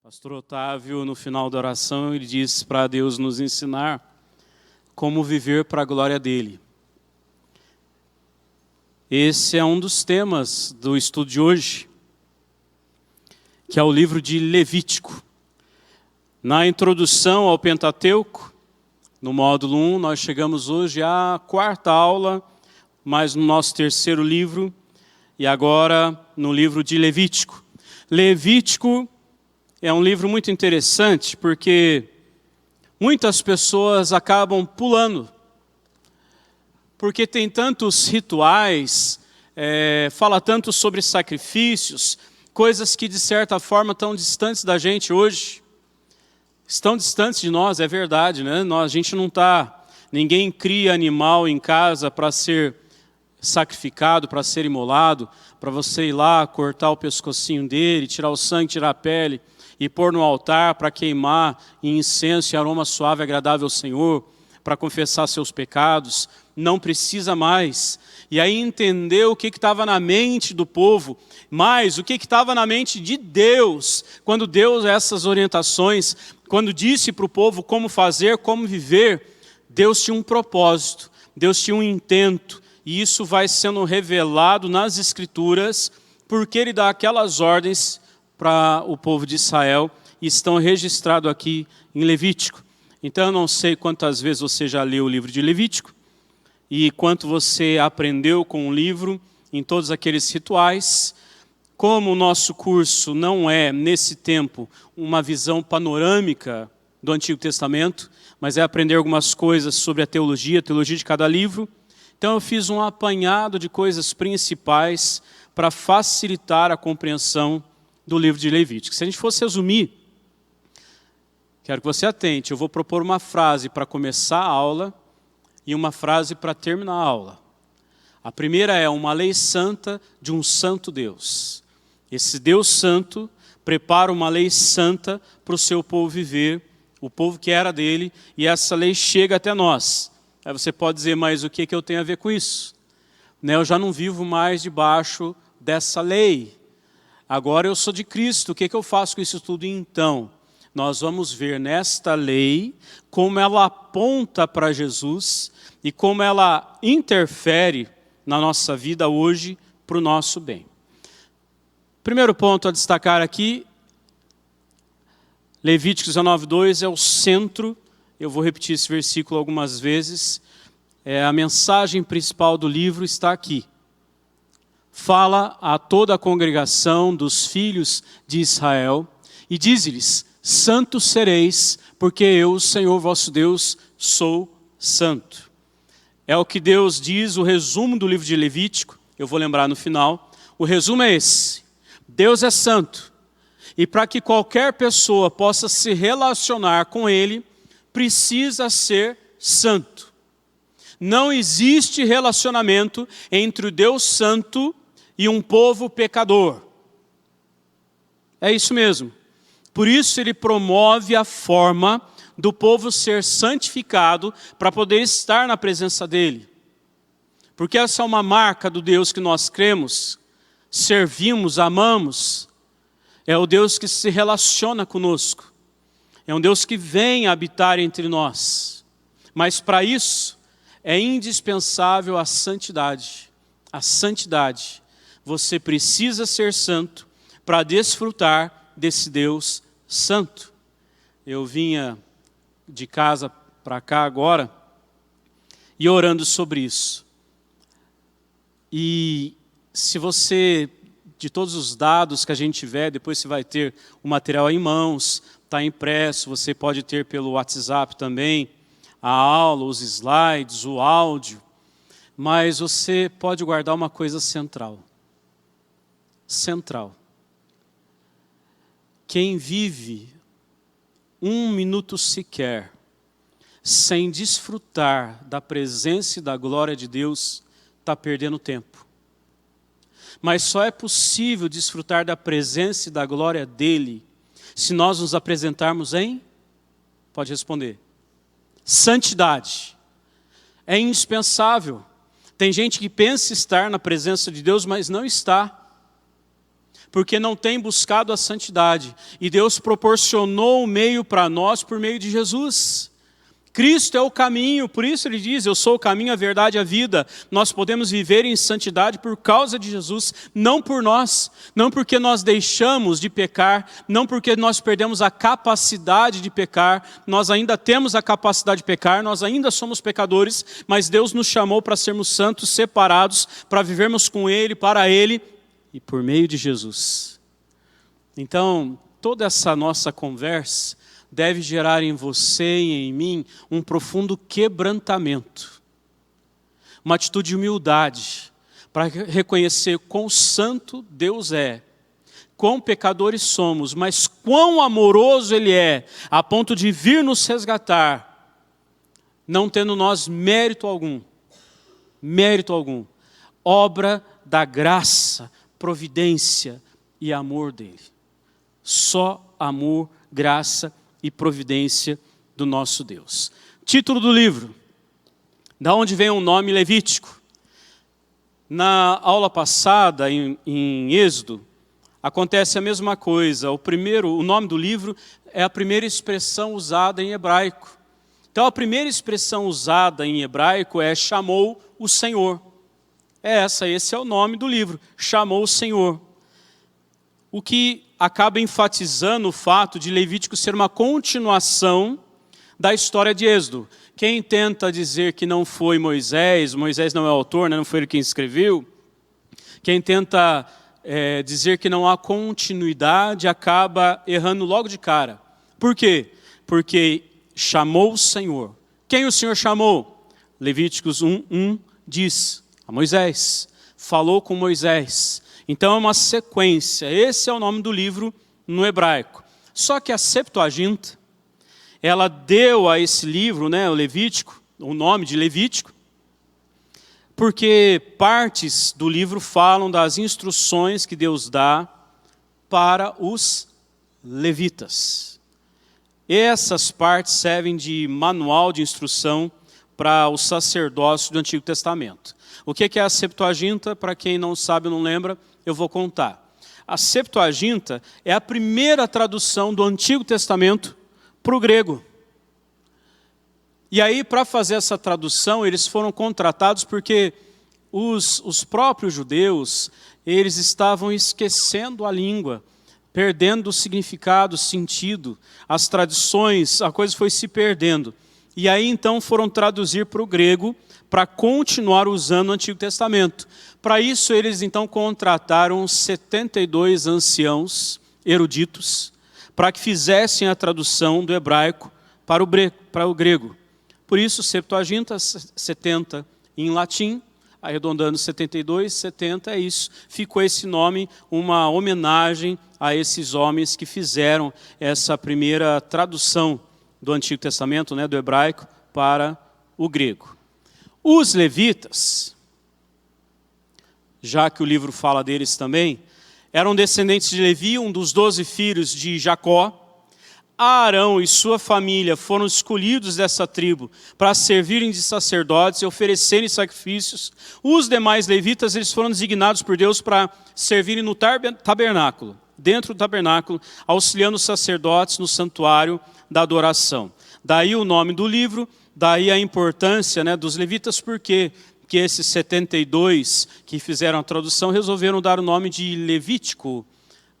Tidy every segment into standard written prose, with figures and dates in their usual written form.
Pastor Otávio, no final da oração, ele diz para Deus nos ensinar como viver para a glória dele. Esse é um dos temas do estudo de hoje, que é o livro de Levítico. Na introdução ao Pentateuco, no módulo 1, nós chegamos hoje à quarta aula, mas no nosso terceiro livro, e agora no livro de Levítico. Levítico é um livro muito interessante, porque muitas pessoas acabam pulando, porque tem tantos rituais, fala tanto sobre sacrifícios, coisas que de certa forma estão distantes da gente hoje. Estão distantes de nós, é verdade, né? A gente não está, ninguém cria animal em casa para ser sacrificado, para ser imolado, para você ir lá, cortar o pescocinho dele, tirar o sangue, tirar a pele e pôr no altar para queimar em incenso e aroma suave e agradável ao Senhor, para confessar seus pecados. Não precisa mais. E aí entender o que estava na mente do povo, mas o que estava na mente de Deus, quando deu essas orientações, quando disse para o povo como fazer, como viver. Deus tinha um propósito, Deus tinha um intento, e isso vai sendo revelado nas Escrituras, porque Ele dá aquelas ordens para o povo de Israel, e estão registrados aqui em Levítico. Então eu não sei quantas vezes você já leu o livro de Levítico, e quanto você aprendeu com o livro, em todos aqueles rituais. Como o nosso curso não é, nesse tempo, uma visão panorâmica do Antigo Testamento, mas é aprender algumas coisas sobre a teologia de cada livro, então eu fiz um apanhado de coisas principais para facilitar a compreensão do livro de Levítico. Se a gente fosse resumir, quero que você atente, eu vou propor uma frase para começar a aula e uma frase para terminar a aula. A primeira é uma lei santa de um santo Deus. Esse Deus santo prepara uma lei santa para o seu povo viver, o povo que era dele, e essa lei chega até nós. Aí você pode dizer, mas o que eu tenho a ver com isso? Eu já não vivo mais debaixo dessa lei. Agora eu sou de Cristo, o que eu faço com isso tudo então? Nós vamos ver nesta lei como ela aponta para Jesus e como ela interfere na nossa vida hoje para o nosso bem. Primeiro ponto a destacar aqui, Levítico 19:2 é o centro, eu vou repetir esse versículo algumas vezes, a mensagem principal do livro está aqui. Fala a toda a congregação dos filhos de Israel e diz-lhes, santos sereis, porque eu, o Senhor vosso Deus, sou santo. É o que Deus diz, o resumo do livro de Levítico, eu vou lembrar no final. O resumo é esse, Deus é santo, e para que qualquer pessoa possa se relacionar com Ele, precisa ser santo. Não existe relacionamento entre o Deus santo e um povo pecador. É isso mesmo. Por isso Ele promove a forma do povo ser santificado para poder estar na presença dEle. Porque essa é uma marca do Deus que nós cremos, servimos, amamos. É o Deus que se relaciona conosco. É um Deus que vem habitar entre nós. Mas para isso é indispensável a santidade. A santidade. Você precisa ser santo para desfrutar desse Deus santo. Eu vinha de casa para cá agora e orando sobre isso. E se você, de todos os dados que a gente tiver, depois você vai ter o material em mãos, está impresso, você pode ter pelo WhatsApp também, a aula, os slides, o áudio, mas você pode guardar uma coisa central. Central. Quem vive um minuto sequer sem desfrutar da presença e da glória de Deus, está perdendo tempo. Mas só é possível desfrutar da presença e da glória dEle se nós nos apresentarmos em, pode responder, santidade. É indispensável. Tem gente que pensa estar na presença de Deus, mas não está. Porque não tem buscado a santidade. E Deus proporcionou o meio para nós por meio de Jesus. Cristo é o caminho, por isso ele diz, eu sou o caminho, a verdade e a vida. Nós podemos viver em santidade por causa de Jesus, não por nós, não porque nós deixamos de pecar, não porque nós perdemos a capacidade de pecar, nós ainda temos a capacidade de pecar, nós ainda somos pecadores, mas Deus nos chamou para sermos santos, separados, para vivermos com Ele, para Ele e por meio de Jesus. Então, toda essa nossa conversa deve gerar em você e em mim um profundo quebrantamento, uma atitude de humildade, para reconhecer quão santo Deus é, quão pecadores somos, mas quão amoroso Ele é, a ponto de vir nos resgatar, não tendo nós mérito algum, obra da graça, providência e amor dEle. Só amor, graça e providência do nosso Deus. Título do livro: da onde vem o nome Levítico? Na aula passada, em Êxodo, acontece a mesma coisa. O nome do livro é a primeira expressão usada em hebraico. Então a primeira expressão usada em hebraico é chamou o Senhor. Esse é o nome do livro, chamou o Senhor. O que acaba enfatizando o fato de Levítico ser uma continuação da história de Êxodo. Quem tenta dizer que não foi Moisés não é o autor, não foi ele quem escreveu, quem tenta dizer que não há continuidade, acaba errando logo de cara. Por quê? Porque chamou o Senhor. Quem o Senhor chamou? Levíticos 1:1 diz a Moisés, falou com Moisés. Então é uma sequência, esse é o nome do livro no hebraico. Só que a Septuaginta, ela deu a esse livro, o Levítico, o nome de Levítico, porque partes do livro falam das instruções que Deus dá para os levitas. Essas partes servem de manual de instrução para o sacerdócio do Antigo Testamento. O que é a Septuaginta? Para quem não sabe ou não lembra, eu vou contar. A Septuaginta é a primeira tradução do Antigo Testamento para o grego. E aí, para fazer essa tradução, eles foram contratados porque os próprios judeus, eles estavam esquecendo a língua, perdendo o significado, o sentido, as tradições, a coisa foi se perdendo. E aí, então, foram traduzir para o grego para continuar usando o Antigo Testamento. Para isso, eles então contrataram 72 anciãos eruditos para que fizessem a tradução do hebraico para o grego. Por isso, Septuaginta, 70 em latim, arredondando 72, 70 é isso. Ficou esse nome, uma homenagem a esses homens que fizeram essa primeira tradução do Antigo Testamento, do hebraico, para o grego. Os levitas, já que o livro fala deles também, eram descendentes de Levi, um dos 12 filhos de Jacó. Arão e sua família foram escolhidos dessa tribo para servirem de sacerdotes e oferecerem sacrifícios. Os demais levitas, eles foram designados por Deus para servirem no tabernáculo, dentro do tabernáculo, auxiliando os sacerdotes no santuário da adoração. Daí o nome do livro, daí a importância dos levitas, porque que esses 72 que fizeram a tradução resolveram dar o nome de Levítico,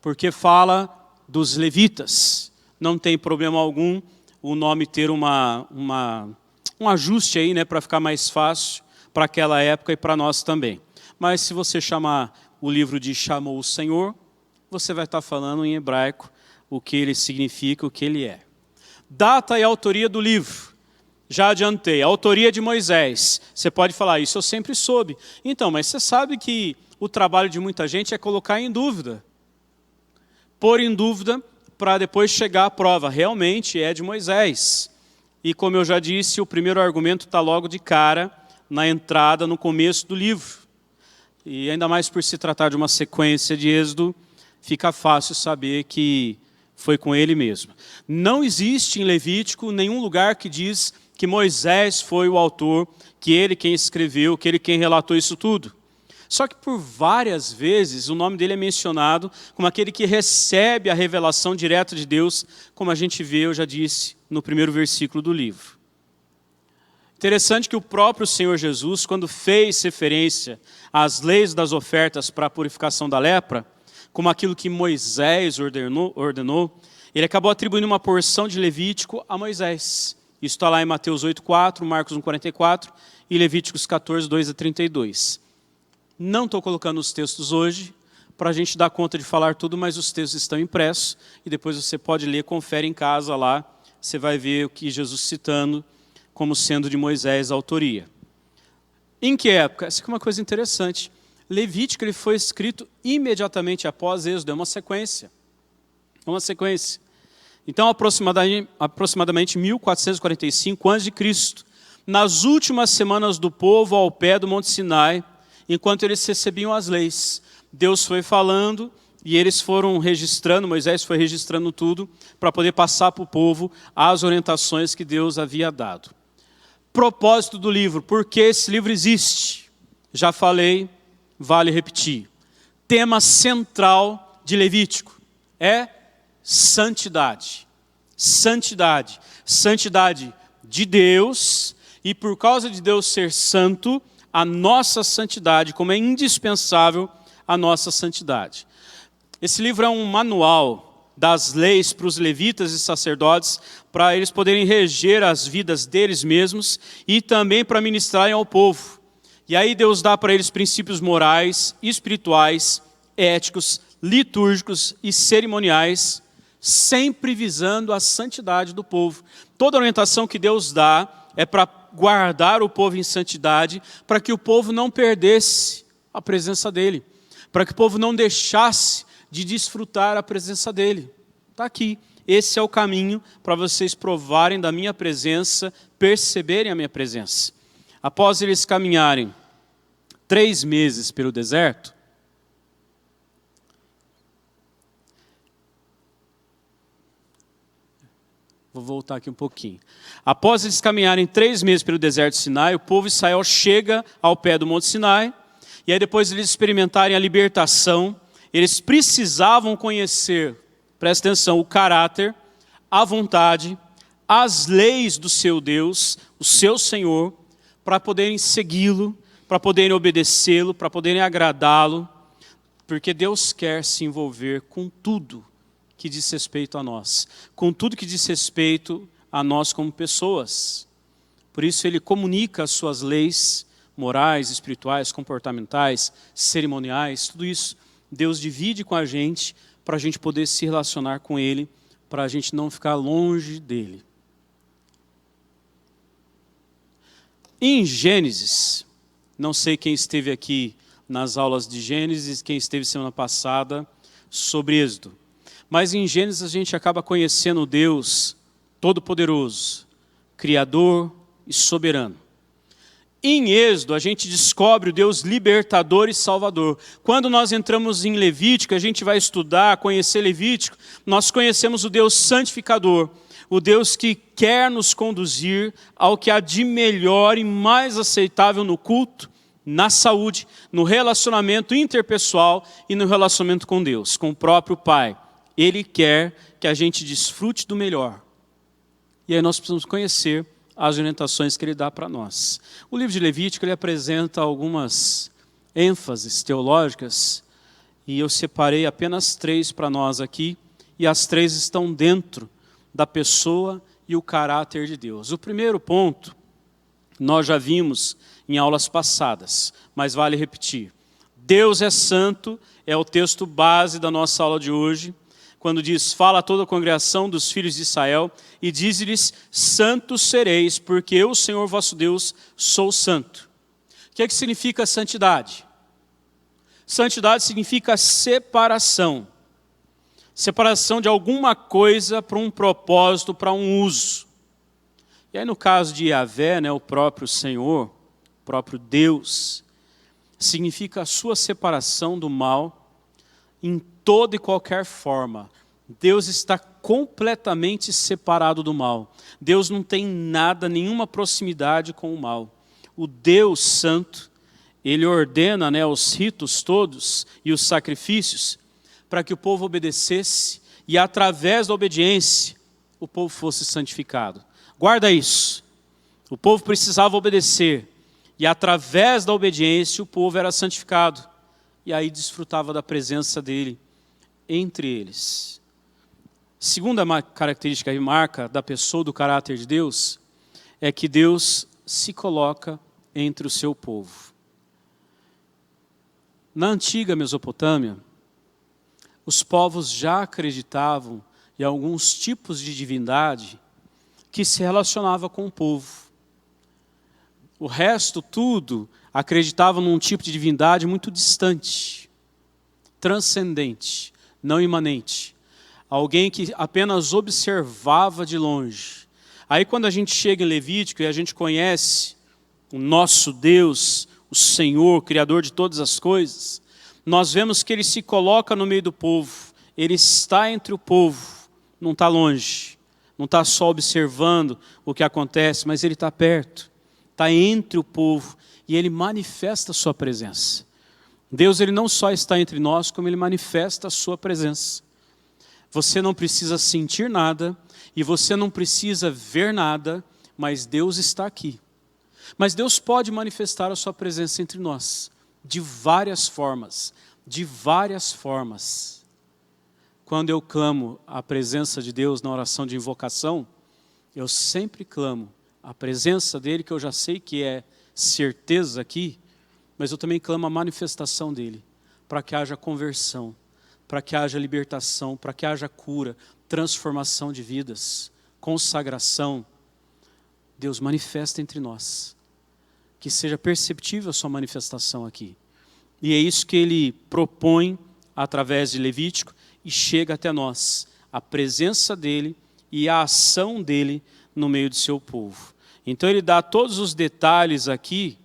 porque fala dos levitas. Não tem problema algum o nome ter um ajuste aí, para ficar mais fácil para aquela época e para nós também. Mas se você chamar o livro de Chamou o Senhor, você vai estar falando em hebraico o que ele significa, o que ele é. Data e autoria do livro. Já adiantei, a autoria de Moisés. Você pode falar, isso eu sempre soube. Então, mas você sabe que o trabalho de muita gente é colocar em dúvida. Pôr em dúvida para depois chegar à prova. Realmente é de Moisés. E como eu já disse, o primeiro argumento está logo de cara, na entrada, no começo do livro. E ainda mais por se tratar de uma sequência de Êxodo, fica fácil saber que foi com ele mesmo. Não existe em Levítico nenhum lugar que diz que Moisés foi o autor, que ele quem escreveu, que ele quem relatou isso tudo. Só que por várias vezes o nome dele é mencionado como aquele que recebe a revelação direta de Deus, como a gente vê, eu já disse, no primeiro versículo do livro. Interessante que o próprio Senhor Jesus, quando fez referência às leis das ofertas para a purificação da lepra, como aquilo que Moisés ordenou, ele acabou atribuindo uma porção de Levítico a Moisés. Isso está lá em Mateus 8,4, Marcos 1,44 e Levíticos 14, 2 a 32. Não estou colocando os textos hoje, para a gente dar conta de falar tudo, mas os textos estão impressos, e depois você pode ler, confere em casa lá, você vai ver o que Jesus citando como sendo de Moisés a autoria. Em que época? Essa aqui é uma coisa interessante. Levítico ele foi escrito imediatamente após Êxodo, é uma sequência. É uma sequência. Então, aproximadamente 1445 a.C., nas últimas semanas do povo ao pé do Monte Sinai, enquanto eles recebiam as leis, Deus foi falando e eles foram registrando, Moisés foi registrando tudo para poder passar para o povo as orientações que Deus havia dado. Propósito do livro, por que esse livro existe? Já falei, vale repetir. Tema central de Levítico é santidade. Santidade. Santidade de Deus, e por causa de Deus ser santo, a nossa santidade, como é indispensável a nossa santidade. Esse livro é um manual das leis para os levitas e sacerdotes, para eles poderem reger as vidas deles mesmos e também para ministrarem ao povo. E aí Deus dá para eles princípios morais, espirituais, éticos, litúrgicos e cerimoniais, sempre visando a santidade do povo. Toda orientação que Deus dá é para guardar o povo em santidade, para que o povo não perdesse a presença dele, para que o povo não deixasse de desfrutar a presença dele. Está aqui. Esse é o caminho para vocês provarem da minha presença, perceberem a minha presença. Após eles caminharem 3 meses pelo deserto, vou voltar aqui um pouquinho. Após eles caminharem 3 meses pelo deserto de Sinai, o povo de Israel chega ao pé do Monte Sinai, e aí depois eles experimentarem a libertação, eles precisavam conhecer, presta atenção, o caráter, a vontade, as leis do seu Deus, o seu Senhor, para poderem segui-lo, para poderem obedecê-lo, para poderem agradá-lo, porque Deus quer se envolver com tudo que diz respeito a nós, com tudo que diz respeito a nós como pessoas. Por isso ele comunica as suas leis morais, espirituais, comportamentais, cerimoniais, tudo isso Deus divide com a gente para a gente poder se relacionar com ele, para a gente não ficar longe dele. Em Gênesis, não sei quem esteve aqui nas aulas de Gênesis, quem esteve semana passada sobre Êxodo, mas em Gênesis a gente acaba conhecendo o Deus Todo-Poderoso, Criador e Soberano. Em Êxodo a gente descobre o Deus libertador e salvador. Quando nós entramos em Levítico, a gente vai estudar, conhecer Levítico, nós conhecemos o Deus santificador, o Deus que quer nos conduzir ao que há de melhor e mais aceitável no culto, na saúde, no relacionamento interpessoal e no relacionamento com Deus, com o próprio Pai. Ele quer que a gente desfrute do melhor. E aí nós precisamos conhecer as orientações que ele dá para nós. O livro de Levítico ele apresenta algumas ênfases teológicas, e eu separei apenas 3 para nós aqui, e as 3 estão dentro da pessoa e o caráter de Deus. O primeiro ponto, nós já vimos em aulas passadas, mas vale repetir. Deus é santo, é o texto base da nossa aula de hoje, quando diz, fala a toda a congregação dos filhos de Israel, e diz-lhes, santos sereis, porque eu, o Senhor vosso Deus, sou santo. O que é que significa santidade? Santidade significa separação. Separação de alguma coisa para um propósito, para um uso. E aí no caso de Yahvé, o próprio Senhor, o próprio Deus, significa a sua separação do mal em toda e qualquer forma. Deus está completamente separado do mal. Deus não tem nada, nenhuma proximidade com o mal. O Deus Santo, ele ordena, né, os ritos todos e os sacrifícios para que o povo obedecesse e através da obediência o povo fosse santificado. Guarda isso. O povo precisava obedecer e através da obediência o povo era santificado. E aí desfrutava da presença dele entre eles. Segunda característica e marca da pessoa, do caráter de Deus, é que Deus se coloca entre o seu povo. Na antiga Mesopotâmia, os povos já acreditavam em alguns tipos de divindade que se relacionava com o povo. O resto, tudo, acreditava num tipo de divindade muito distante, transcendente, não imanente. Alguém que apenas observava de longe. Aí quando a gente chega em Levítico e a gente conhece o nosso Deus, o Senhor, Criador de todas as coisas, nós vemos que Ele se coloca no meio do povo. Ele está entre o povo, não está longe. Não está só observando o que acontece, mas Ele está perto. Está entre o povo e Ele manifesta a sua presença. Deus, Ele não só está entre nós, como Ele manifesta a sua presença. Você não precisa sentir nada e você não precisa ver nada, mas Deus está aqui. Mas Deus pode manifestar a sua presença entre nós, de várias formas, de várias formas. Quando eu clamo a presença de Deus na oração de invocação, eu sempre clamo a presença dEle, que eu já sei que é certeza aqui, mas eu também clamo a manifestação dEle, para que haja conversão, para que haja libertação, para que haja cura, transformação de vidas, consagração. Deus manifesta entre nós, que seja perceptível a sua manifestação aqui. E é isso que Ele propõe através de Levítico e chega até nós, a presença dEle e a ação dEle no meio do seu povo. Então Ele dá todos os detalhes aqui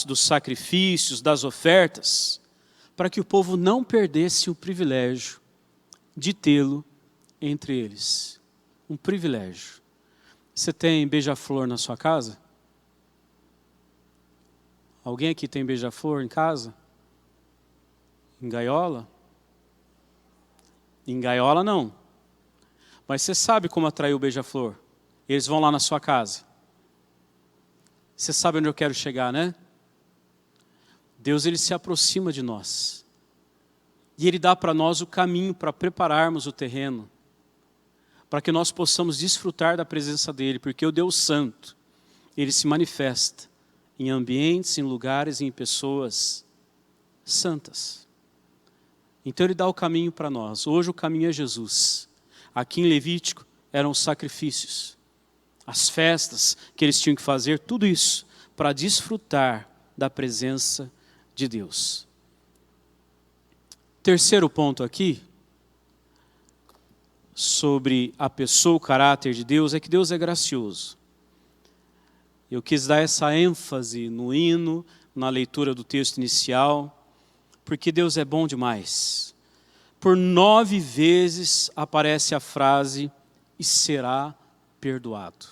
dos sacrifícios, das ofertas, para que o povo não perdesse o privilégio de tê-lo entre eles. Um privilégio. Você tem beija-flor na sua casa? Alguém aqui tem beija-flor em casa? Em gaiola? Em gaiola não. Mas você sabe como atrair o beija-flor? Eles vão lá na sua casa. Você sabe onde eu quero chegar, né? Deus, Ele se aproxima de nós. E Ele dá para nós o caminho para prepararmos o terreno, para que nós possamos desfrutar da presença dEle, porque o Deus Santo, Ele se manifesta em ambientes, em lugares e em pessoas santas. Então Ele dá o caminho para nós. Hoje o caminho é Jesus. Aqui em Levítico eram os sacrifícios, as festas que eles tinham que fazer, tudo isso para desfrutar da presença de Deus. Terceiro ponto aqui, sobre a pessoa, o caráter de Deus, é que Deus é gracioso. Eu quis dar essa ênfase no hino, na leitura do texto inicial, porque Deus é bom demais. Por 9 vezes aparece a frase, e será perdoado.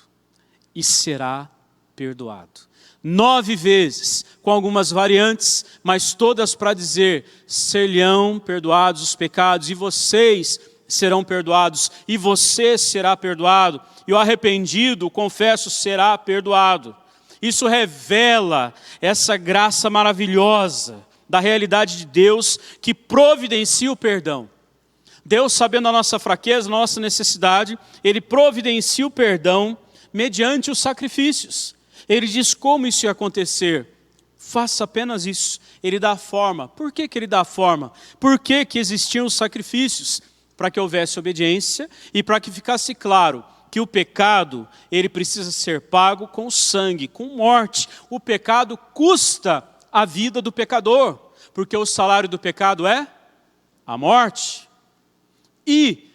E será perdoado. 9 vezes, com algumas variantes, mas todas para dizer, ser-lhe-ão perdoados os pecados, e vocês serão perdoados, e você será perdoado, e o arrependido, o confesso, será perdoado. Isso revela essa graça maravilhosa da realidade de Deus que providencia o perdão. Deus, sabendo a nossa fraqueza, a nossa necessidade, Ele providencia o perdão mediante os sacrifícios. Ele diz como isso ia acontecer. Faça apenas isso. Ele dá a forma. Por que Ele dá a forma? Por que existiam os sacrifícios? Para que houvesse obediência e para que ficasse claro que o pecado, ele precisa ser pago com sangue, com morte. O pecado custa a vida do pecador, porque o salário do pecado é a morte. E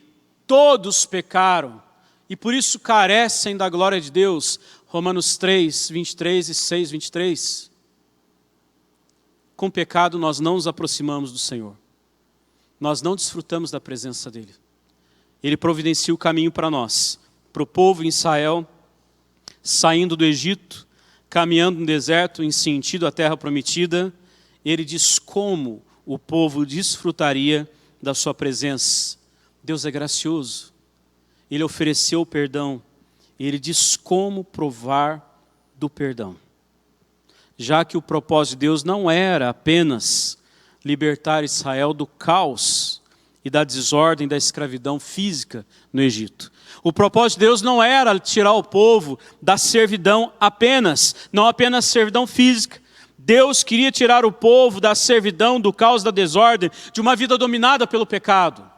todos pecaram, e por isso carecem da glória de Deus. Romanos 3, 23 e 6, 23. Com pecado nós não nos aproximamos do Senhor. Nós não desfrutamos da presença dEle. Ele providencia o caminho para nós, para o povo em Israel, saindo do Egito, caminhando no deserto em sentido à terra prometida, ele diz como o povo desfrutaria da sua presença. Deus é gracioso, ele ofereceu o perdão, ele diz como provar do perdão. Já que o propósito de Deus não era apenas libertar Israel do caos e da desordem da escravidão física no Egito. O propósito de Deus não era tirar o povo da servidão apenas, não apenas servidão física. Deus queria tirar o povo da servidão, do caos, da desordem, de uma vida dominada pelo pecado.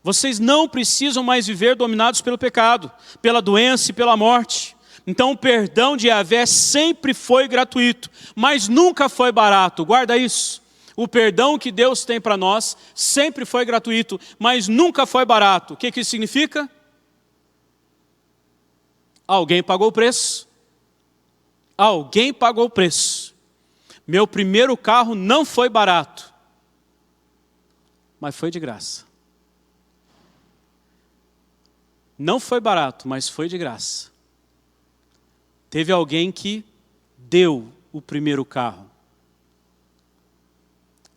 Vocês não precisam mais viver dominados pelo pecado, pela doença e pela morte. Então o perdão de Yahvé sempre foi gratuito, mas nunca foi barato. Guarda isso. O perdão que Deus tem para nós sempre foi gratuito, mas nunca foi barato. O que isso significa? Alguém pagou o preço. Alguém pagou o preço. Meu primeiro carro não foi barato, mas foi de graça. Não foi barato, mas foi de graça. Teve alguém que deu o primeiro carro.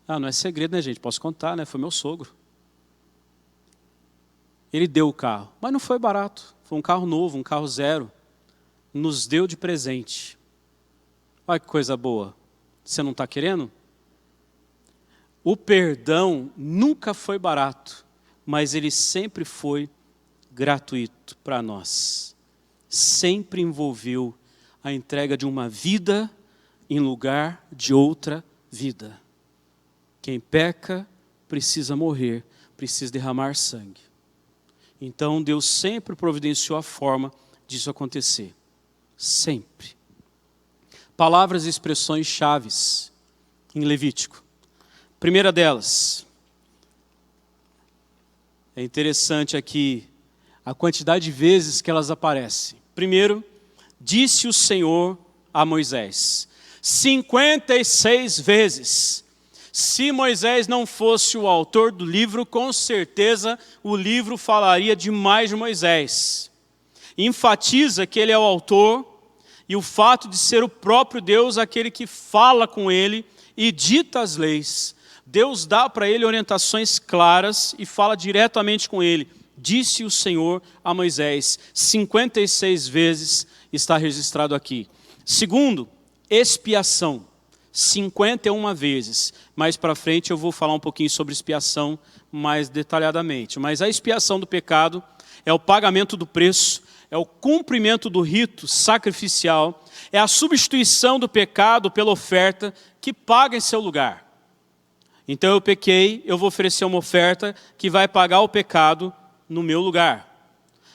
Não é segredo, né, gente? Posso contar, né? Foi meu sogro. Ele deu o carro, mas não foi barato. Foi um carro novo, um carro zero. Nos deu de presente. Olha que coisa boa. Você não está querendo? O perdão nunca foi barato, mas ele sempre foi gratuito para nós. Sempre envolveu a entrega de uma vida em lugar de outra vida. Quem peca precisa morrer, precisa derramar sangue. Então Deus sempre providenciou a forma disso acontecer. Sempre. Palavras e expressões chaves em Levítico. Primeira delas, é interessante aqui a quantidade de vezes que elas aparecem. Primeiro, disse o Senhor a Moisés, 56 vezes. Se Moisés não fosse o autor do livro, com certeza o livro falaria demais de Moisés. Enfatiza que ele é o autor e o fato de ser o próprio Deus aquele que fala com ele e dita as leis. Deus dá para ele orientações claras e fala diretamente com ele. Disse o Senhor a Moisés, 56 vezes está registrado aqui. Segundo, expiação, 51 vezes. Mais para frente eu vou falar um pouquinho sobre expiação mais detalhadamente. Mas a expiação do pecado é o pagamento do preço, é o cumprimento do rito sacrificial, é a substituição do pecado pela oferta que paga em seu lugar. Então eu pequei, eu vou oferecer uma oferta que vai pagar o pecado no meu lugar.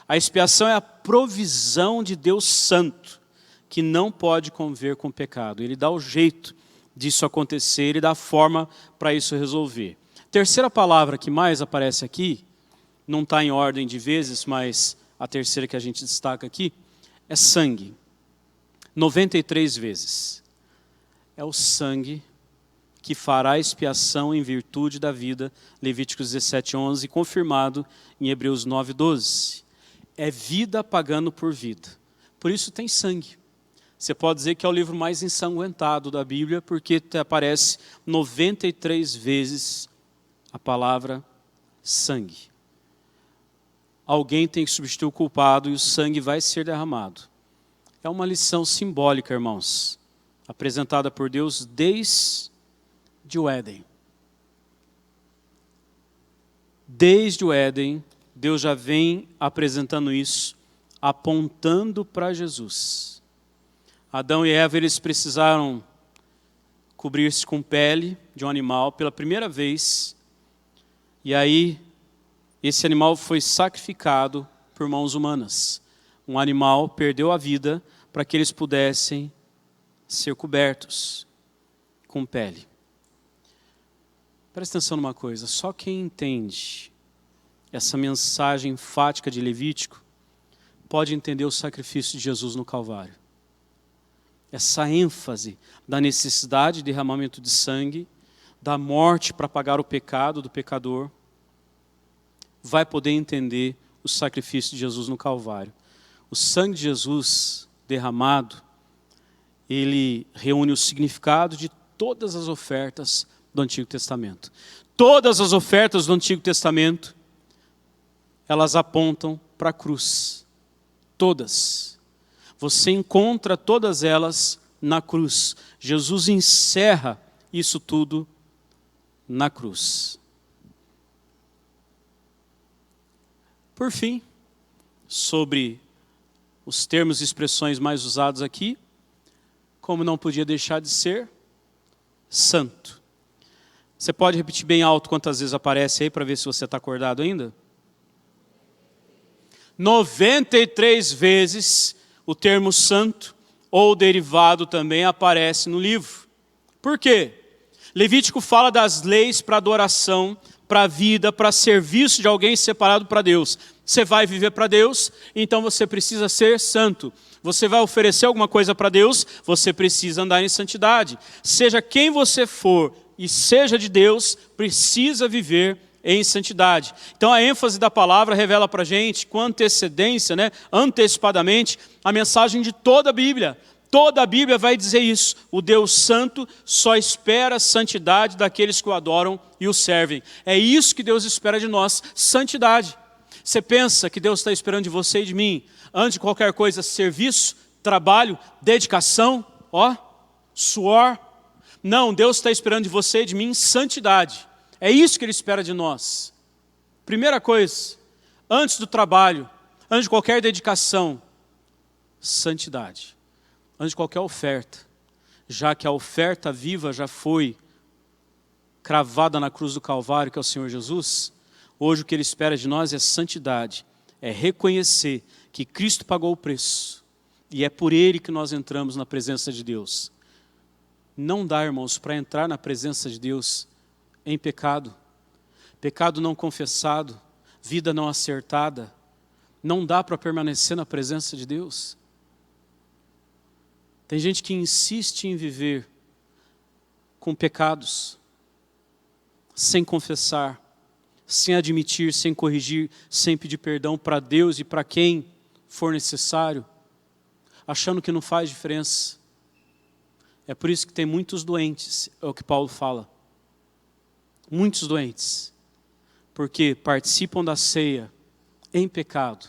A expiação é a provisão de Deus Santo, que não pode conviver com o pecado. Ele dá o jeito disso acontecer, ele dá a forma para isso resolver. Terceira palavra que mais aparece aqui, não está em ordem de vezes, mas a terceira que a gente destaca aqui, é sangue. 93 vezes. É o sangue que fará expiação em virtude da vida, Levíticos 17:11, confirmado em Hebreus 9:12. É vida pagando por vida. Por isso tem sangue. Você pode dizer que é o livro mais ensanguentado da Bíblia, porque aparece 93 vezes a palavra sangue. Alguém tem que substituir o culpado e o sangue vai ser derramado. É uma lição simbólica, irmãos, apresentada por Deus desde o Éden. Desde o Éden, Deus já vem apresentando isso, apontando para Jesus. Adão e Eva, eles precisaram cobrir-se com pele de um animal pela primeira vez. E aí, esse animal foi sacrificado por mãos humanas. Um animal perdeu a vida para que eles pudessem ser cobertos com pele. Presta atenção numa coisa, só quem entende essa mensagem enfática de Levítico pode entender o sacrifício de Jesus no Calvário. Essa ênfase da necessidade de derramamento de sangue, da morte para pagar o pecado do pecador, vai poder entender o sacrifício de Jesus no Calvário. O sangue de Jesus derramado, ele reúne o significado de todas as ofertas do Antigo Testamento. Todas as ofertas do Antigo Testamento, elas apontam para a cruz. Todas. Você encontra todas elas na cruz. Jesus encerra isso tudo na cruz. Por fim, sobre os termos e expressões mais usados aqui, como não podia deixar de ser, santo. Você pode repetir bem alto quantas vezes aparece aí, para ver se você está acordado ainda? 93 vezes o termo santo, ou derivado também, aparece no livro. Por quê? Levítico fala das leis para adoração, para a vida, para serviço de alguém separado para Deus. Você vai viver para Deus, então você precisa ser santo. Você vai oferecer alguma coisa para Deus, você precisa andar em santidade. Seja quem você for e seja de Deus, precisa viver em santidade. Então a ênfase da palavra revela para a gente, com antecedência, antecipadamente, a mensagem de toda a Bíblia. Toda a Bíblia vai dizer isso. O Deus Santo só espera a santidade daqueles que o adoram e o servem. É isso que Deus espera de nós, santidade. Você pensa que Deus está esperando de você e de mim, antes de qualquer coisa, serviço, trabalho, dedicação, suor? Não, Deus está esperando de você e de mim santidade. É isso que Ele espera de nós. Primeira coisa, antes do trabalho, antes de qualquer dedicação, santidade. Antes de qualquer oferta, já que a oferta viva já foi cravada na cruz do Calvário, que é o Senhor Jesus, hoje o que Ele espera de nós é santidade, é reconhecer que Cristo pagou o preço, e é por Ele que nós entramos na presença de Deus. Não dá, irmãos, para entrar na presença de Deus em pecado, pecado não confessado, vida não acertada, não dá para permanecer na presença de Deus. Tem gente que insiste em viver com pecados, sem confessar, sem admitir, sem corrigir, sem pedir perdão para Deus e para quem for necessário, achando que não faz diferença. É por isso que tem muitos doentes, é o que Paulo fala. Muitos doentes, porque participam da ceia em pecado.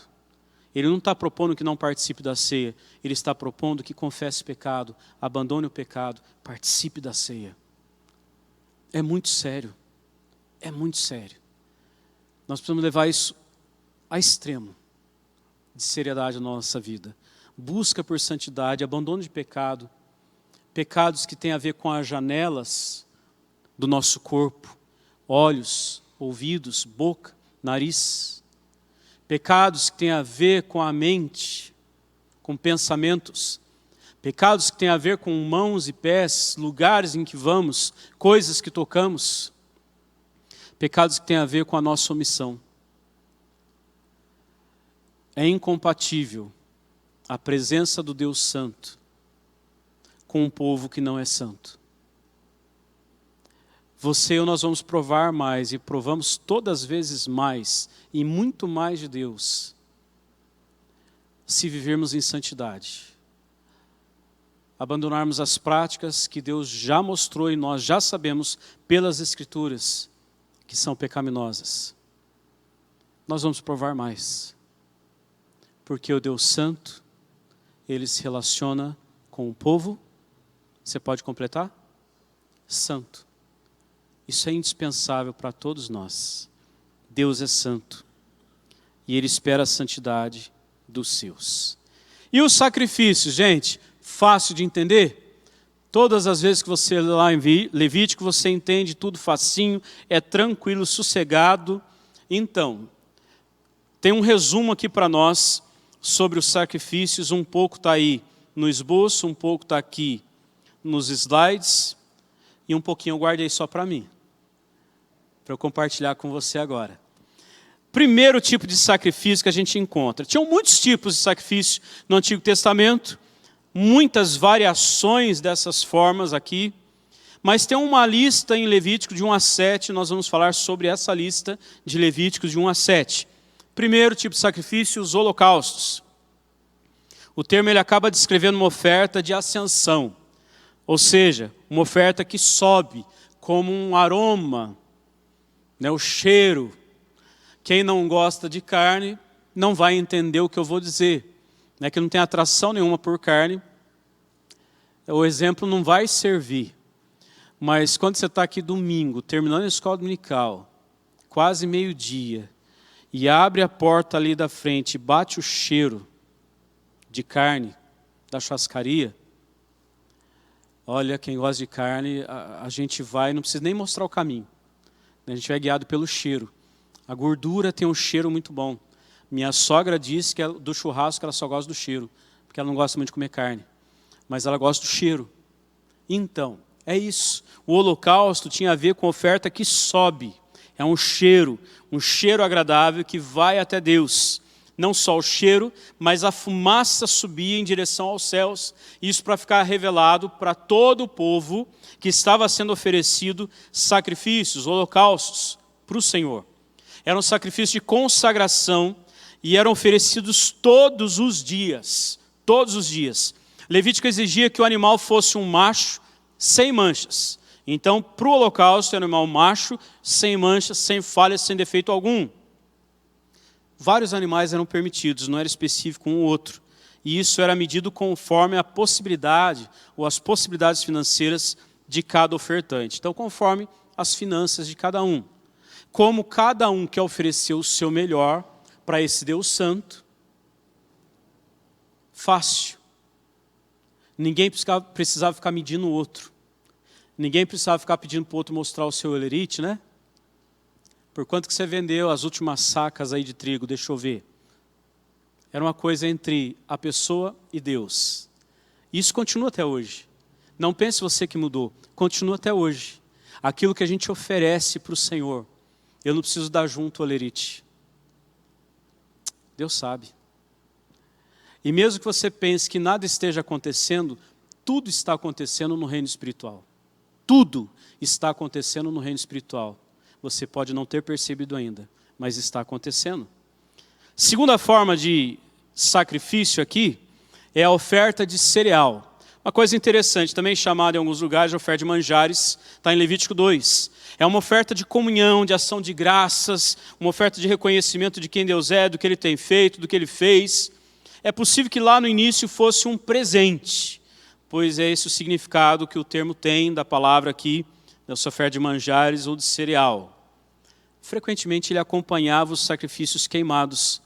Ele não está propondo que não participe da ceia, ele está propondo que confesse pecado, abandone o pecado, participe da ceia. É muito sério, é muito sério. Nós precisamos levar isso a extremo de seriedade na nossa vida. Busca por santidade, abandono de pecado, pecados que têm a ver com as janelas do nosso corpo, olhos, ouvidos, boca, nariz. Pecados que têm a ver com a mente, com pensamentos. Pecados que têm a ver com mãos e pés, lugares em que vamos, coisas que tocamos. Pecados que têm a ver com a nossa omissão. É incompatível a presença do Deus Santo com um povo que não é santo. Você e eu, nós vamos provar mais, e provamos todas as vezes mais, e muito mais de Deus, se vivermos em santidade. Abandonarmos as práticas que Deus já mostrou e nós já sabemos pelas Escrituras que são pecaminosas. Nós vamos provar mais, porque o Deus Santo, Ele se relaciona com o povo, você pode completar? Santo. Isso é indispensável para todos nós. Deus é santo e Ele espera a santidade dos seus. E os sacrifícios, gente, fácil de entender? Todas as vezes que você lê lá em Levítico, você entende tudo facinho, é tranquilo, sossegado. Então, tem um resumo aqui para nós sobre os sacrifícios, um pouco está aí no esboço, um pouco está aqui nos slides, e um pouquinho eu guardei só para mim, para eu compartilhar com você agora. Primeiro tipo de sacrifício que a gente encontra. Tinham muitos tipos de sacrifício no Antigo Testamento, muitas variações dessas formas aqui, mas tem uma lista em Levítico de 1 a 7, nós vamos falar sobre essa lista de Levíticos de 1 a 7. Primeiro tipo de sacrifício, os holocaustos. O termo ele acaba descrevendo uma oferta de ascensão, ou seja, uma oferta que sobe como um aroma, né, o cheiro. Quem não gosta de carne não vai entender o que eu vou dizer, né, que não tem atração nenhuma por carne. O exemplo não vai servir. Mas quando você está aqui domingo, terminando a escola dominical, quase meio-dia, e abre a porta ali da frente, e bate o cheiro de carne da churrascaria, olha, quem gosta de carne, a gente vai, não precisa nem mostrar o caminho. A gente é guiado pelo cheiro. A gordura tem um cheiro muito bom. Minha sogra disse que do churrasco ela só gosta do cheiro, porque ela não gosta muito de comer carne. Mas ela gosta do cheiro. Então, é isso. O holocausto tinha a ver com oferta que sobe. É um cheiro agradável que vai até Deus. Não só o cheiro, mas a fumaça subia em direção aos céus. Isso para ficar revelado para todo o povo que estava sendo oferecido sacrifícios, holocaustos para o Senhor. Era um sacrifício de consagração e eram oferecidos todos os dias. Todos os dias. Levítico exigia que o animal fosse um macho sem manchas. Então, para o holocausto, era um animal macho, sem manchas, sem falhas, sem defeito algum. Vários animais eram permitidos, não era específico um ou outro. E isso era medido conforme a possibilidade ou as possibilidades financeiras de cada ofertante. Então, conforme as finanças de cada um. Como cada um quer oferecer o seu melhor para esse Deus Santo, fácil. Ninguém precisava ficar medindo o outro. Ninguém precisava ficar pedindo para o outro mostrar o seu olerite, né? Por quanto que você vendeu as últimas sacas aí de trigo? Deixa eu ver. Era uma coisa entre a pessoa e Deus. Isso continua até hoje. Não pense você que mudou. Continua até hoje. Aquilo que a gente oferece para o Senhor. Eu não preciso dar junto o olerite. Deus sabe. E mesmo que você pense que nada esteja acontecendo, tudo está acontecendo no reino espiritual. Tudo está acontecendo no reino espiritual. Você pode não ter percebido ainda, mas está acontecendo. Segunda forma de sacrifício aqui é a oferta de cereal. Uma coisa interessante, também chamada em alguns lugares de oferta de manjares, está em Levítico 2. É uma oferta de comunhão, de ação de graças, uma oferta de reconhecimento de quem Deus é, do que Ele tem feito, do que Ele fez. É possível que lá no início fosse um presente, pois é esse o significado que o termo tem da palavra aqui, dessa oferta de manjares ou de cereal. Frequentemente ele acompanhava os sacrifícios queimados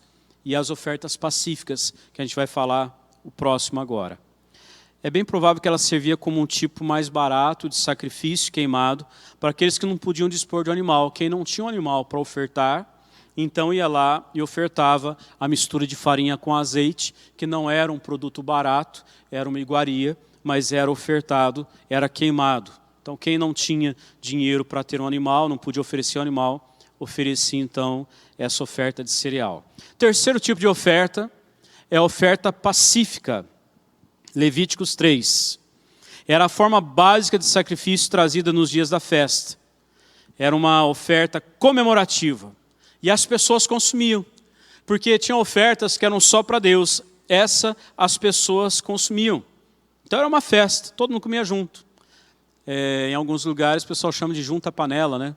e as ofertas pacíficas, que a gente vai falar o próximo agora. É bem provável que ela servia como um tipo mais barato de sacrifício queimado para aqueles que não podiam dispor de um animal. Quem não tinha um animal para ofertar, então ia lá e ofertava a mistura de farinha com azeite, que não era um produto barato, era uma iguaria, mas era ofertado, era queimado. Então quem não tinha dinheiro para ter um animal, não podia oferecer um animal, oferecia então essa oferta de cereal. Terceiro tipo de oferta é a oferta pacífica. Levíticos 3. Era a forma básica de sacrifício trazida nos dias da festa. Era uma oferta comemorativa. E as pessoas consumiam. Porque tinha ofertas que eram só para Deus. Essa as pessoas consumiam. Então era uma festa, todo mundo comia junto. Em alguns lugares o pessoal chama de junta panela, né?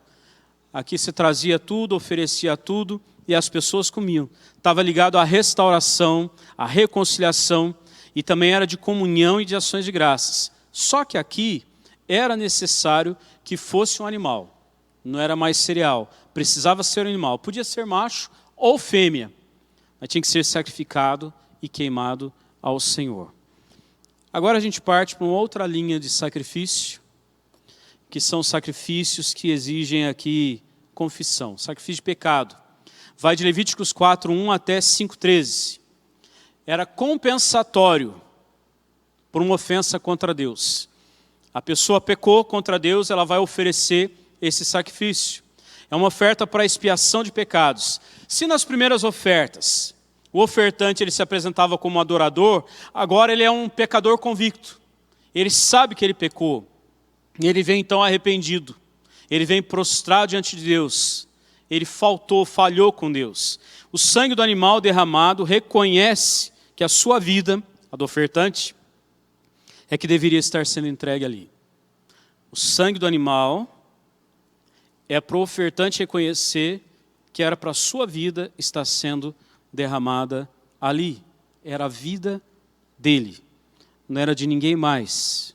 Aqui se trazia tudo, oferecia tudo e as pessoas comiam. Estava ligado à restauração, à reconciliação e também era de comunhão e de ações de graças. Só que aqui era necessário que fosse um animal, não era mais cereal. Precisava ser um animal, podia ser macho ou fêmea, mas tinha que ser sacrificado e queimado ao Senhor. Agora a gente parte para uma outra linha de sacrifício, que são sacrifícios que exigem aqui confissão, sacrifício de pecado. Vai de Levíticos 4:1 até 5:13. Era compensatório por uma ofensa contra Deus. A pessoa pecou contra Deus, ela vai oferecer esse sacrifício. É uma oferta para expiação de pecados. Se nas primeiras ofertas o ofertante ele se apresentava como adorador, agora ele é um pecador convicto. Ele sabe que ele pecou. E ele vem então arrependido, ele vem prostrado diante de Deus, ele falhou com Deus. O sangue do animal derramado reconhece que a sua vida a do ofertante, é que deveria estar sendo entregue ali. O sangue do animal é para o ofertante reconhecer que era para a sua vida estar sendo derramada ali. Era a vida dele, não era de ninguém mais.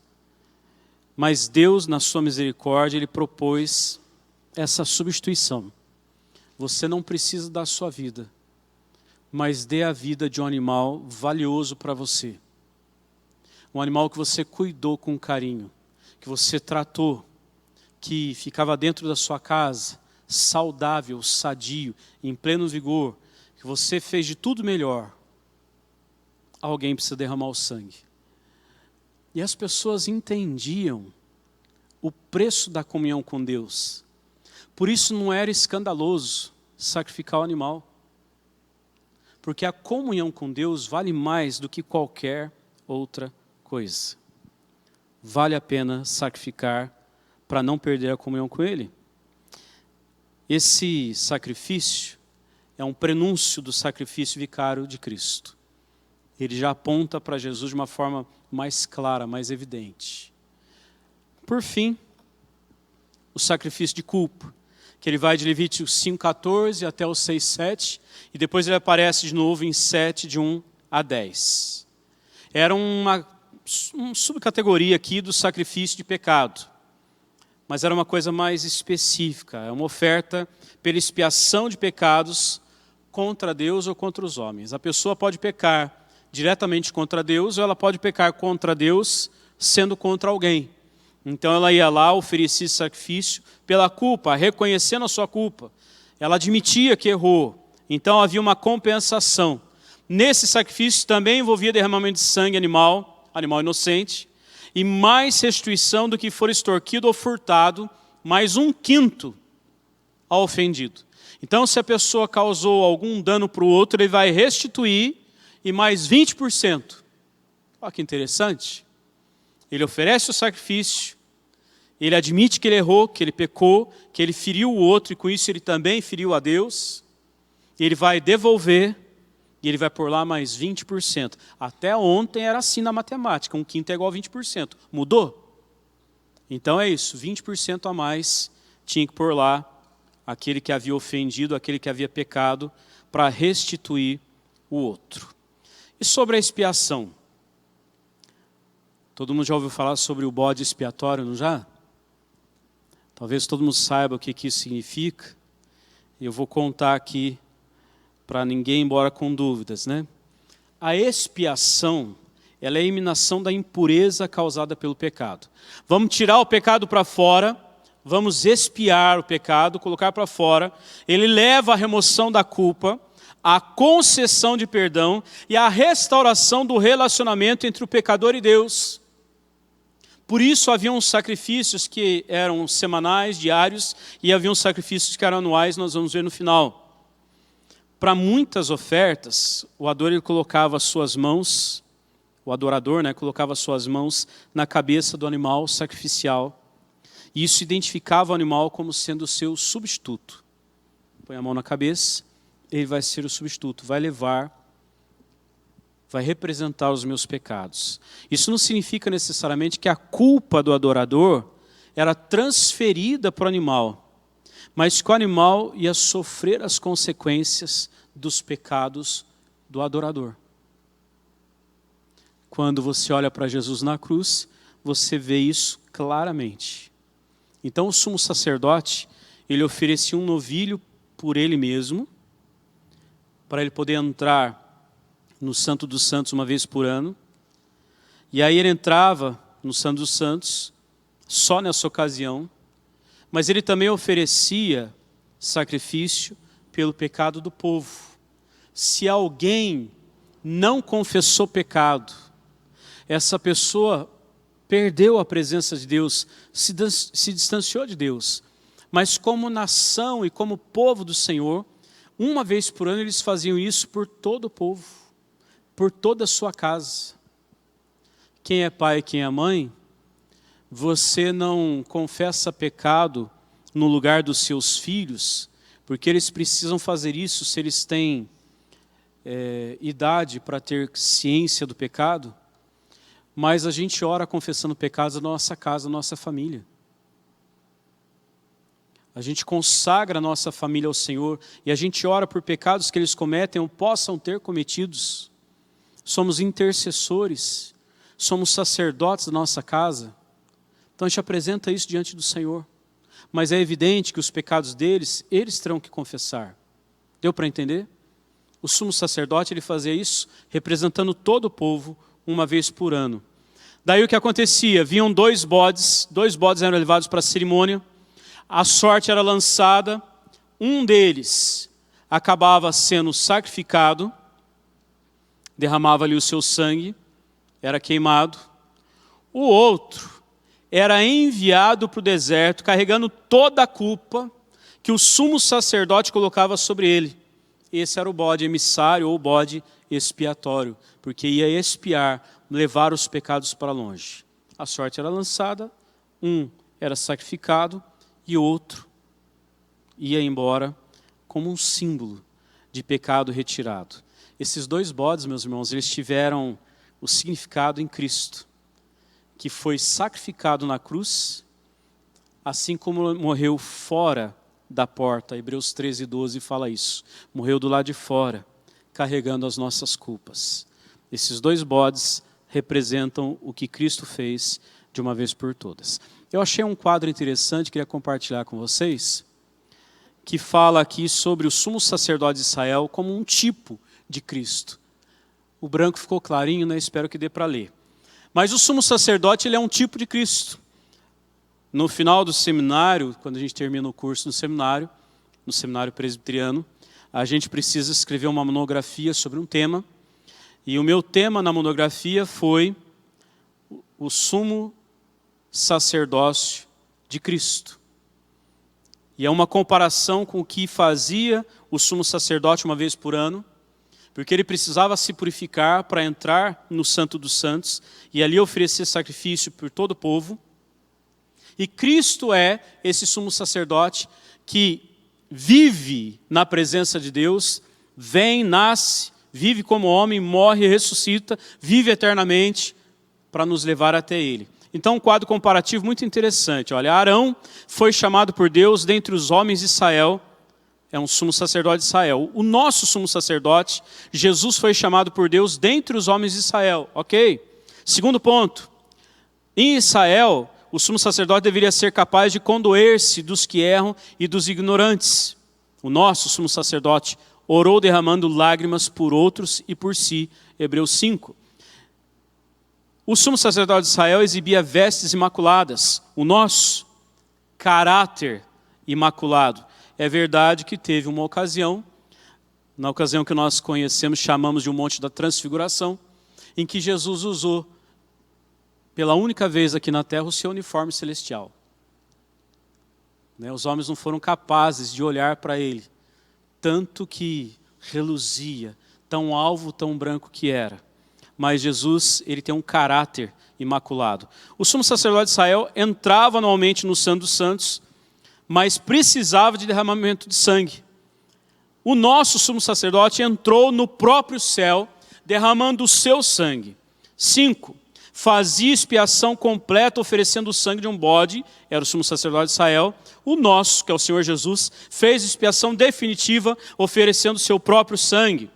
Mas Deus, na sua misericórdia, Ele propôs essa substituição. Você não precisa dar a sua vida, mas dê a vida de um animal valioso para você. Um animal que você cuidou com carinho, que você tratou, que ficava dentro da sua casa, saudável, sadio, em pleno vigor, que você fez de tudo melhor. Alguém precisa derramar o sangue. E as pessoas entendiam o preço da comunhão com Deus. Por isso não era escandaloso sacrificar o animal. Porque a comunhão com Deus vale mais do que qualquer outra coisa. Vale a pena sacrificar para não perder a comunhão com Ele. Esse sacrifício é um prenúncio do sacrifício vicário de Cristo. Ele já aponta para Jesus de uma forma mais clara, mais evidente. Por fim, o sacrifício de culpa, que ele vai de Levítico 5,14 até o 6,7, e depois ele aparece de novo em 7, de 1 a 10. Era uma subcategoria aqui do sacrifício de pecado, mas era uma coisa mais específica, é uma oferta pela expiação de pecados contra Deus ou contra os homens. A pessoa pode pecar diretamente contra Deus, ou ela pode pecar contra Deus sendo contra alguém. Então ela ia lá, oferecia esse sacrifício pela culpa, reconhecendo a sua culpa. Ela admitia que errou, então havia uma compensação. Nesse sacrifício também envolvia derramamento de sangue animal inocente, e mais restituição do que for extorquido ou furtado, mais 1/5 ao ofendido. Então se a pessoa causou algum dano para o outro, ele vai restituir, e mais 20%. Olha que interessante. Ele oferece o sacrifício, ele admite que ele errou, que ele pecou, que ele feriu o outro, e com isso ele também feriu a Deus. E ele vai devolver, e ele vai pôr lá mais 20%. Até ontem era assim na matemática, 1/5 é igual a 20%. Mudou? Então é isso, 20% a mais tinha que pôr lá aquele que havia ofendido, aquele que havia pecado, para restituir o outro. E sobre a expiação? Todo mundo já ouviu falar sobre o bode expiatório, não já? Talvez todo mundo saiba o que isso significa. Eu vou contar aqui para ninguém ir embora com dúvidas, né? A expiação, ela é a eliminação da impureza causada pelo pecado. Vamos tirar o pecado para fora, vamos expiar o pecado, colocar para fora. Ele leva à remoção da culpa, a concessão de perdão e a restauração do relacionamento entre o pecador e Deus. Por isso haviam sacrifícios que eram semanais, diários, e haviam sacrifícios que eram anuais, nós vamos ver no final. Para muitas ofertas, o adorador ele colocava suas mãos, o adorador, colocava suas mãos na cabeça do animal sacrificial, e isso identificava o animal como sendo o seu substituto. Põe a mão na cabeça, ele vai ser o substituto, vai representar os meus pecados. Isso não significa necessariamente que a culpa do adorador era transferida para o animal, mas que o animal ia sofrer as consequências dos pecados do adorador. Quando você olha para Jesus na cruz, você vê isso claramente. Então o sumo sacerdote, ele oferecia um novilho por ele mesmo, para ele poder entrar no Santo dos Santos uma vez por ano. E aí ele entrava no Santo dos Santos, só nessa ocasião, mas ele também oferecia sacrifício pelo pecado do povo. Se alguém não confessou pecado, essa pessoa perdeu a presença de Deus, se distanciou de Deus. Mas como nação e como povo do Senhor, uma vez por ano eles faziam isso por todo o povo, por toda a sua casa. Quem é pai e quem é mãe, você não confessa pecado no lugar dos seus filhos, porque eles precisam fazer isso se eles têm idade para ter ciência do pecado, mas a gente ora confessando pecados da nossa casa, da nossa família. A gente consagra a nossa família ao Senhor e a gente ora por pecados que eles cometem ou possam ter cometidos. Somos intercessores, somos sacerdotes da nossa casa. Então a gente apresenta isso diante do Senhor. Mas é evidente que os pecados deles, eles terão que confessar. Deu para entender? O sumo sacerdote, ele fazia isso representando todo o povo uma vez por ano. Daí o que acontecia? Vinham dois bodes eram levados para a cerimônia, a sorte era lançada, um deles acabava sendo sacrificado, derramava ali o seu sangue, era queimado. O outro era enviado para o deserto, carregando toda a culpa que o sumo sacerdote colocava sobre ele. Esse era o bode emissário ou o bode expiatório, porque ia expiar, levar os pecados para longe. A sorte era lançada, um era sacrificado e outro ia embora como um símbolo de pecado retirado. Esses dois bodes, meus irmãos, eles tiveram o significado em Cristo, que foi sacrificado na cruz, assim como morreu fora da porta. Hebreus 13:12 fala isso. Morreu do lado de fora, carregando as nossas culpas. Esses dois bodes representam o que Cristo fez de uma vez por todas. Eu achei um quadro interessante, queria compartilhar com vocês, que fala aqui sobre o sumo sacerdote de Israel como um tipo de Cristo. O branco ficou clarinho, né? Espero que dê para ler. Mas o sumo sacerdote, ele é um tipo de Cristo. No final do seminário, quando a gente termina o curso no seminário presbiteriano, a gente precisa escrever uma monografia sobre um tema. E o meu tema na monografia foi o sumo sacerdócio de Cristo. E é uma comparação com o que fazia o sumo sacerdote uma vez por ano, porque ele precisava se purificar para entrar no Santo dos Santos e ali oferecer sacrifício por todo o povo. E Cristo é esse sumo sacerdote que vive na presença de Deus, vem, nasce, vive como homem, morre, ressuscita, vive eternamente para nos levar até Ele. Então, um quadro comparativo muito interessante. Olha, Arão foi chamado por Deus dentre os homens de Israel, é um sumo sacerdote de Israel. O nosso sumo sacerdote, Jesus, foi chamado por Deus dentre os homens de Israel, ok? Segundo ponto, em Israel, o sumo sacerdote deveria ser capaz de condoer-se dos que erram e dos ignorantes. O nosso sumo sacerdote orou derramando lágrimas por outros e por si. Hebreus 5. O sumo sacerdote de Israel exibia vestes imaculadas. O nosso, caráter imaculado. É verdade que teve uma ocasião, na ocasião que nós conhecemos, chamamos de um monte da transfiguração, em que Jesus usou, pela única vez aqui na terra, o seu uniforme celestial. Os homens não foram capazes de olhar para ele, tanto que reluzia, tão alvo, tão branco que era. Mas Jesus, ele tem um caráter imaculado. O sumo sacerdote de Israel entrava anualmente no Santo dos Santos, mas precisava de derramamento de sangue. O nosso sumo sacerdote entrou no próprio céu, derramando o seu sangue. 5. Fazia expiação completa, oferecendo o sangue de um bode, era o sumo sacerdote de Israel. O nosso, que é o Senhor Jesus, fez expiação definitiva, oferecendo o seu próprio sangue.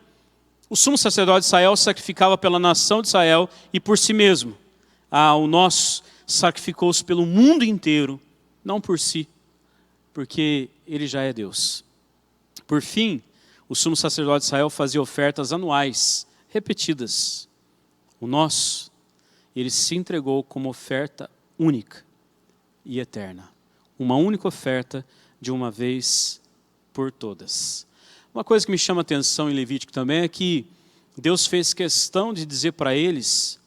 O sumo sacerdote de Israel sacrificava pela nação de Israel e por si mesmo. O nosso sacrificou-se pelo mundo inteiro, não por si, porque ele já é Deus. Por fim, o sumo sacerdote de Israel fazia ofertas anuais, repetidas. O nosso, ele se entregou como oferta única e eterna. Uma única oferta de uma vez por todas. Uma coisa que me chama a atenção em Levítico também é que Deus fez questão de dizer para eles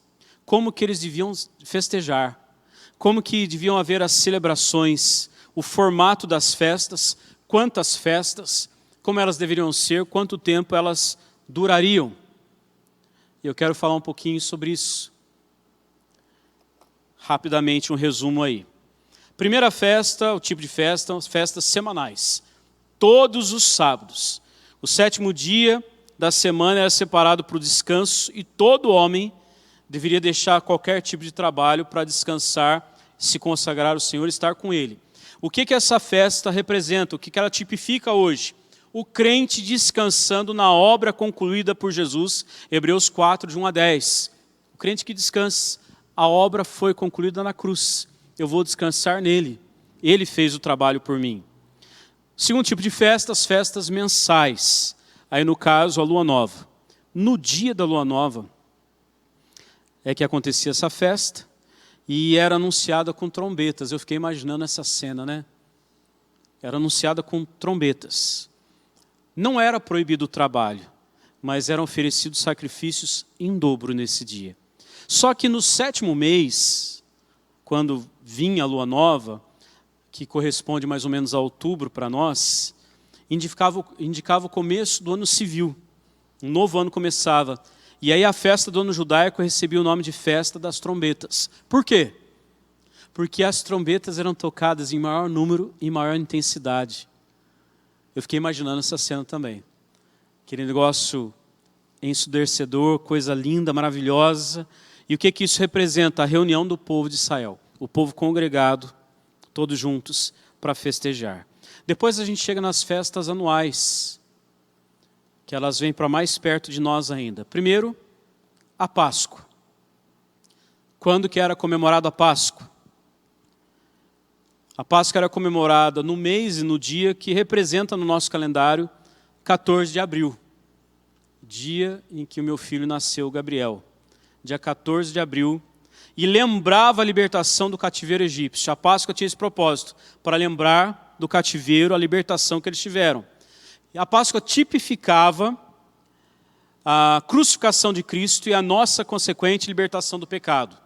como que eles deviam festejar, como que deviam haver as celebrações, o formato das festas, quantas festas, como elas deveriam ser, quanto tempo elas durariam. Eu quero falar um pouquinho sobre isso. Rapidamente um resumo aí. Primeira festa, o tipo de festa, festas semanais. Todos os sábados. O 7º dia da semana era separado para o descanso e todo homem deveria deixar qualquer tipo de trabalho para descansar, se consagrar ao Senhor e estar com Ele. O que essa festa representa? O que ela tipifica hoje? O crente descansando na obra concluída por Jesus, Hebreus 4, de 1 a 10. O crente que descansa, a obra foi concluída na cruz. Eu vou descansar nele. Ele fez o trabalho por mim. Segundo tipo de festas, festas mensais. Aí no caso, a lua nova. No dia da lua nova, é que acontecia essa festa e era anunciada com trombetas. Eu fiquei imaginando essa cena, né? Era anunciada com trombetas. Não era proibido o trabalho, mas eram oferecidos sacrifícios em dobro nesse dia. Só que no 7º mês, quando vinha a lua nova, que corresponde mais ou menos a outubro para nós, indicava o começo do ano civil. Um novo ano começava. E aí a festa do ano judaico recebia o nome de festa das trombetas. Por quê? Porque as trombetas eram tocadas em maior número e maior intensidade. Eu fiquei imaginando essa cena também. Aquele negócio ensurdecedor, coisa linda, maravilhosa. E o que isso representa? A reunião do povo de Israel. O povo congregado, todos juntos, para festejar. Depois a gente chega nas festas anuais, que elas vêm para mais perto de nós ainda. Primeiro, a Páscoa. Quando que era comemorada a Páscoa? A Páscoa era comemorada no mês e no dia que representa no nosso calendário 14 de abril. Dia em que o meu filho nasceu, Gabriel. Dia 14 de abril. E lembrava a libertação do cativeiro egípcio. A Páscoa tinha esse propósito, para lembrar do cativeiro, a libertação que eles tiveram. E a Páscoa tipificava a crucificação de Cristo e a nossa consequente libertação do pecado.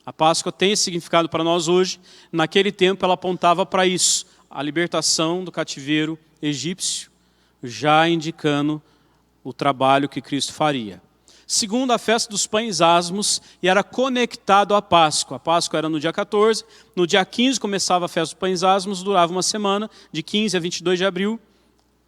A Páscoa tem esse significado para nós hoje. Naquele tempo ela apontava para isso, a libertação do cativeiro egípcio, já indicando o trabalho que Cristo faria. Segundo, a festa dos pães asmos, e era conectado à Páscoa. A Páscoa era no dia 14, no dia 15 começava a festa dos pães asmos, durava uma semana, de 15 a 22 de abril,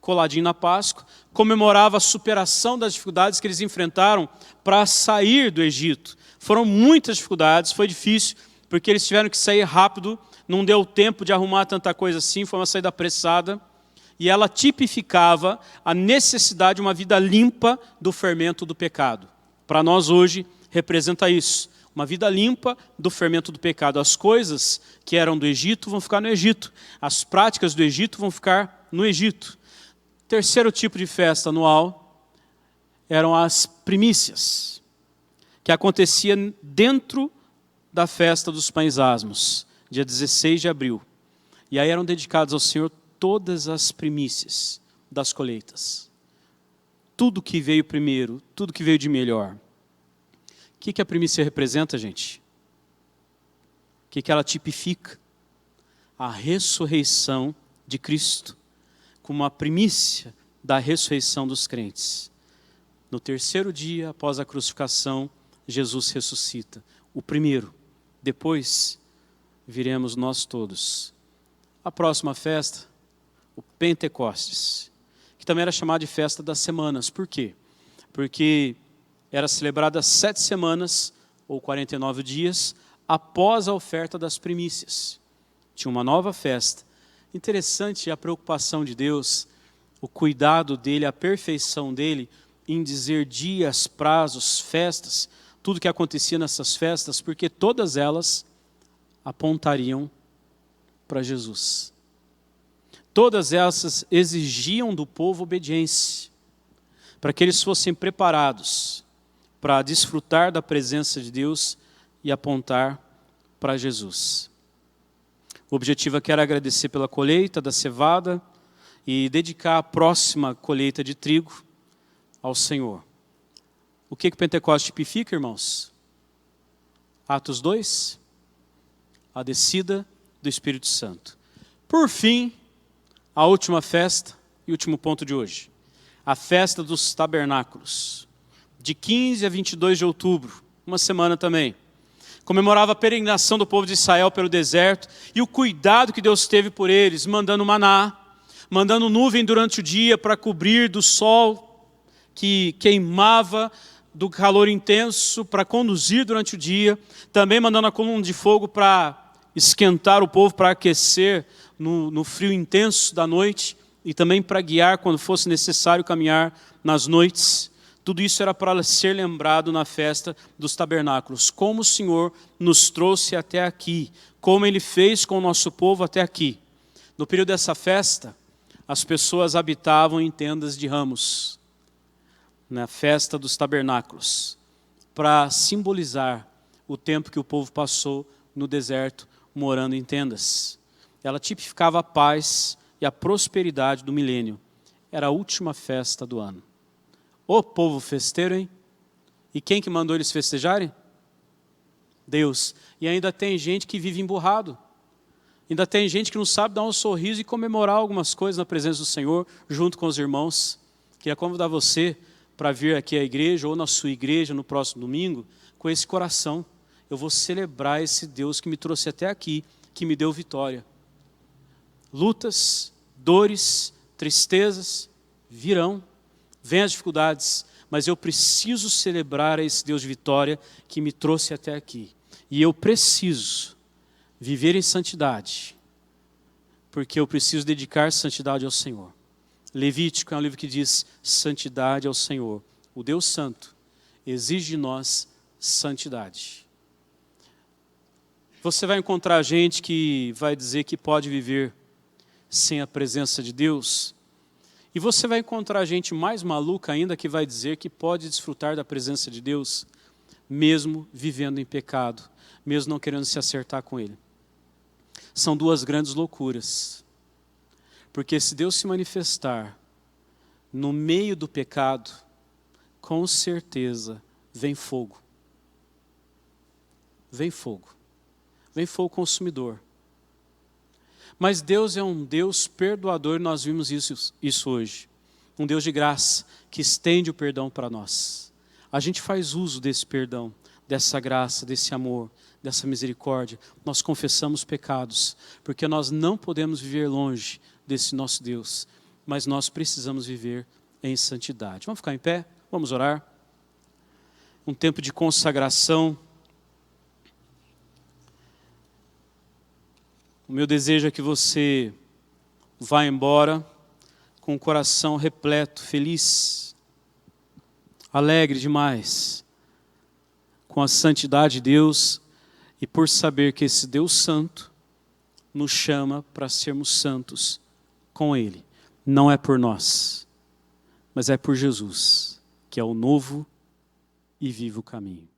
coladinho na Páscoa, comemorava a superação das dificuldades que eles enfrentaram para sair do Egito. Foram muitas dificuldades, foi difícil, porque eles tiveram que sair rápido, não deu tempo de arrumar tanta coisa assim, foi uma saída apressada. E ela tipificava a necessidade de uma vida limpa do fermento do pecado. Para nós hoje, representa isso. Uma vida limpa do fermento do pecado. As coisas que eram do Egito vão ficar no Egito. As práticas do Egito vão ficar no Egito. Terceiro tipo de festa anual eram as primícias, que acontecia dentro da festa dos pães asmos, dia 16 de abril. E aí eram dedicados ao Senhor todas as primícias das colheitas. Tudo que veio primeiro, tudo que veio de melhor. O que a primícia representa, gente? O que ela tipifica? A ressurreição de Cristo, como a primícia da ressurreição dos crentes. No terceiro dia, após a crucificação, Jesus ressuscita. O primeiro. Depois, viremos nós todos. A próxima festa, o Pentecostes, que também era chamado de festa das semanas. Por quê? Porque era celebrada 7 semanas, ou 49 dias, após a oferta das primícias. Tinha uma nova festa. Interessante a preocupação de Deus, o cuidado dele, a perfeição dele, em dizer dias, prazos, festas, tudo que acontecia nessas festas, porque todas elas apontariam para Jesus. Todas essas exigiam do povo obediência, para que eles fossem preparados para desfrutar da presença de Deus e apontar para Jesus. O objetivo aqui era agradecer pela colheita da cevada e dedicar a próxima colheita de trigo ao Senhor. O que o Pentecostes tipifica, irmãos? Atos 2, a descida do Espírito Santo. Por fim, a última festa e último ponto de hoje. A festa dos tabernáculos. De 15 a 22 de outubro, uma semana também. Comemorava a peregrinação do povo de Israel pelo deserto e o cuidado que Deus teve por eles, mandando maná, mandando nuvem durante o dia para cobrir do sol que queimava do calor intenso para conduzir durante o dia, também mandando a coluna de fogo para esquentar o povo, para aquecer no frio intenso da noite, e também para guiar quando fosse necessário caminhar nas noites. Tudo isso era para ser lembrado na festa dos tabernáculos. Como o Senhor nos trouxe até aqui, como Ele fez com o nosso povo até aqui. No período dessa festa, as pessoas habitavam em tendas de ramos, na festa dos tabernáculos, para simbolizar o tempo que o povo passou no deserto, morando em tendas. Ela tipificava a paz e a prosperidade do milênio. Era a última festa do ano. Ô povo festeiro, hein? E quem que mandou eles festejarem? Deus. E ainda tem gente que vive emburrado. Ainda tem gente que não sabe dar um sorriso e comemorar algumas coisas na presença do Senhor, junto com os irmãos. Queria convidar você para vir aqui à igreja, ou na sua igreja, no próximo domingo, com esse coração. Eu vou celebrar esse Deus que me trouxe até aqui, que me deu vitória. Lutas, dores, tristezas virão. Vêm as dificuldades, mas eu preciso celebrar esse Deus de vitória que me trouxe até aqui. E eu preciso viver em santidade, porque eu preciso dedicar santidade ao Senhor. Levítico é um livro que diz santidade ao Senhor. O Deus Santo exige de nós santidade. Você vai encontrar gente que vai dizer que pode viver sem a presença de Deus. E você vai encontrar gente mais maluca ainda que vai dizer que pode desfrutar da presença de Deus, mesmo vivendo em pecado, mesmo não querendo se acertar com Ele. São duas grandes loucuras. Porque se Deus se manifestar no meio do pecado, com certeza vem fogo. Vem fogo. Vem fogo consumidor. Mas Deus é um Deus perdoador, nós vimos isso hoje. Um Deus de graça, que estende o perdão para nós. A gente faz uso desse perdão, dessa graça, desse amor, dessa misericórdia. Nós confessamos pecados, porque nós não podemos viver longe desse nosso Deus, mas nós precisamos viver em santidade. Vamos ficar em pé? Vamos orar? Um tempo de consagração. O meu desejo é que você vá embora com o coração repleto, feliz, alegre demais, com a santidade de Deus e por saber que esse Deus Santo nos chama para sermos santos com Ele. Não é por nós, mas é por Jesus, que é o novo e vivo caminho.